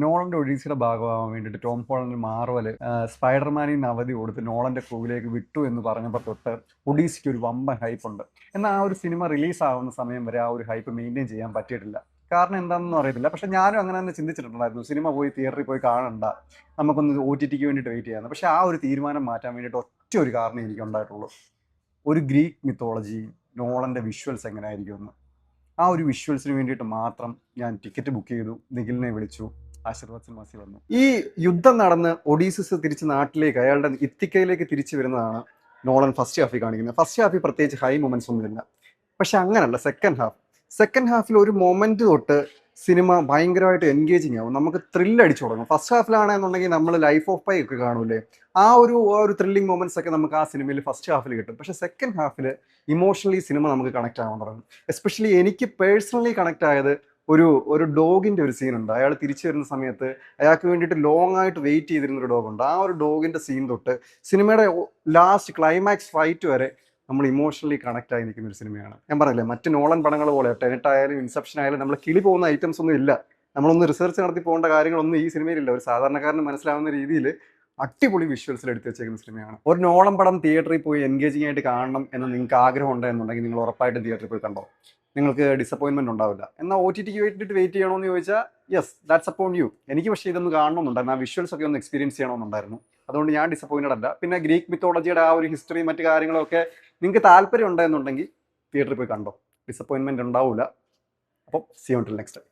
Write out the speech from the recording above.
നോളന്റെ ഒഡീസിയുടെ ഭാഗമാവാൻ വേണ്ടിയിട്ട് Tom Holland Marvel സ്പൈഡർമാനിന് അവധി കൊടുത്ത് നോളന്റെ ക്രൂവിലേക്ക് വിട്ടു എന്ന് പറഞ്ഞപ്പോൾ തൊട്ട് ഒഡീസിക്ക് ഒരു വമ്പൻ ഹൈപ്പ് ഉണ്ട്. എന്നാൽ ആ ഒരു സിനിമ റിലീസ് ആവുന്ന സമയം വരെ ആ ഒരു ഹൈപ്പ് മെയിൻറ്റെയിൻ ചെയ്യാൻ പറ്റിയിട്ടില്ല. കാരണം എന്താണെന്ന് അറിയത്തില്ല. പക്ഷെ ഞാനും അങ്ങനെ തന്നെ ചിന്തിച്ചിട്ടുണ്ടായിരുന്നു, സിനിമ പോയി തിയേറ്ററിൽ പോയി കാണണ്ട, നമുക്കൊന്ന് ഒ ടി ടിക്ക് വേണ്ടിയിട്ട് വെയിറ്റ് ചെയ്യാമെന്ന്. പക്ഷെ ആ ഒരു തീരുമാനം മാറ്റാൻ വേണ്ടിയിട്ട് ഒറ്റ ഒരു കാരണം എനിക്ക് ഉണ്ടായിട്ടുള്ളൂ. ഒരു ഗ്രീക്ക് മിത്തോളജി നോളന്റെ വിഷ്വൽസ് എങ്ങനെയായിരിക്കുമെന്ന്. ആ ഒരു വിഷ്വൽസിന് വേണ്ടിയിട്ട് മാത്രം ഞാൻ ടിക്കറ്റ് ബുക്ക് ചെയ്തു, നിഖിലിനെ വിളിച്ചു, ആശീർവാദ് സിനിമാസി വന്നു. ഈ യുദ്ധം നടന്ന് ഒഡീസിസ് തിരിച്ച് നാട്ടിലേക്ക് അയാളുടെ ഇത്തിക്കയിലേക്ക് തിരിച്ചു വരുന്നതാണ് നോളൻ ഫസ്റ്റ് ഹാഫിൽ കാണിക്കുന്നത്. ഫസ്റ്റ് ഹാഫിൽ പ്രത്യേകിച്ച് ഹൈ മൊമെന്റ്സ് ഒന്നുമില്ല. പക്ഷെ അങ്ങനല്ല സെക്കൻഡ് ഹാഫിൽ ഒരു മൊമെന്റ് തൊട്ട് സിനിമ ഭയങ്കരമായിട്ട് എൻഗേജിങ് ആവും. നമുക്ക് ത്രില്ല് അടിച്ചു തുടങ്ങും. ഫസ്റ്റ് ഹാഫിലാണെന്നുണ്ടെങ്കിൽ നമ്മൾ ലൈഫ് ഓഫ് പൈ ഒക്കെ കാണൂലേ, ആ ഒരു ത്രില്ലിംഗ് മൊമെന്റ്സ് ഒക്കെ നമുക്ക് ആ സിനിമയിൽ ഫസ്റ്റ് ഹാഫിൽ കിട്ടും. പക്ഷെ സെക്കൻഡ് ഹാഫിൽ ഇമോഷണലി സിനിമ നമുക്ക് കണക്ട് ആവാൻ തുടങ്ങും. എസ്പെഷ്യലി എനിക്ക് പേഴ്സണലി കണക്ട് ആയത് ഒരു ഡോഗിന്റെ ഒരു സീനുണ്ട്. അയാൾ തിരിച്ചു വരുന്ന സമയത്ത് അയാൾക്ക് വേണ്ടിയിട്ട് ലോങ് ആയിട്ട് വെയിറ്റ് ചെയ്തിരുന്ന ഒരു ഡോഗുണ്ട്. ആ ഒരു ഡോഗിന്റെ സീൻ തൊട്ട് സിനിമയുടെ ലാസ്റ്റ് ക്ലൈമാക്സ് ഫൈറ്റ് വരെ നമ്മൾ ഇമോഷണലി കണക്ട് ആയി നിൽക്കുന്ന ഒരു സിനിമയാണ്. ഞാൻ പറഞ്ഞില്ലേ, മറ്റ് നോളൻ പടങ്ങൾ പോലെ ടെനറ്റ് ആയാലും ഇൻസെപ്ഷൻ ആയാലും നമ്മൾ കിളി പോകുന്ന ഐറ്റംസ് ഒന്നും ഇല്ല. നമ്മളൊന്ന് റിസർച്ച് നടത്തി പോകേണ്ട കാര്യങ്ങളൊന്നും ഈ സിനിമയിലില്ല. ഒരു സാധാരണക്കാരന് മനസ്സിലാവുന്ന രീതിയിൽ അടിപൊളി വിഷ്വൽസിൽ എടുത്ത് വെച്ചേക്കുന്ന സിനിമയാണ്. ഒരു നോളം പടം തിയേറ്ററിൽ പോയി എൻഗേജിംഗ് ആയിട്ട് കാണണം എന്ന് നിങ്ങൾക്ക് ആഗ്രഹം ഉണ്ടെന്നുണ്ടെങ്കിൽ നിങ്ങൾ ഉറപ്പായിട്ടും തിയേറ്ററിൽ പോയി കണ്ടോ. നിങ്ങൾക്ക് ഡിസപ്പോയിൻമെന്റ് ഉണ്ടാവില്ല. എന്നാൽ ഒ ടി ടിക്ക് വേണ്ടിയിട്ട് വെയിറ്റ് ചെയ്യണമെന്ന് ചോദിച്ചാൽ യെസ്, ദാറ്റ്സ് അപ്പോൺ യു. എനിക്ക് പക്ഷേ ഇതൊന്ന് കാണണമെന്നുണ്ടായിരുന്നു, ആ വിഷ്വൽസ് ഒക്കെ ഒന്ന് എക്സ്പീരിയൻസ് ചെയ്യണമെന്നുണ്ടായിരുന്നു. അതുകൊണ്ട് ഞാൻ ഡിസപ്പോയിൻറ്റഡ് അല്ല. പിന്നെ ഗ്രീക്ക് മിത്തോളജിയുടെ ആ ഒരു ഹിസ്റ്ററി മറ്റു കാര്യങ്ങളൊക്കെ നിങ്ങൾക്ക് താല്പര്യം ഉണ്ടെന്നുണ്ടെങ്കിൽ തിയേറ്ററിൽ പോയി കണ്ടോ, ഡിസപ്പോയിൻമെന്റ് ഉണ്ടാവില്ല. അപ്പം see you until next time.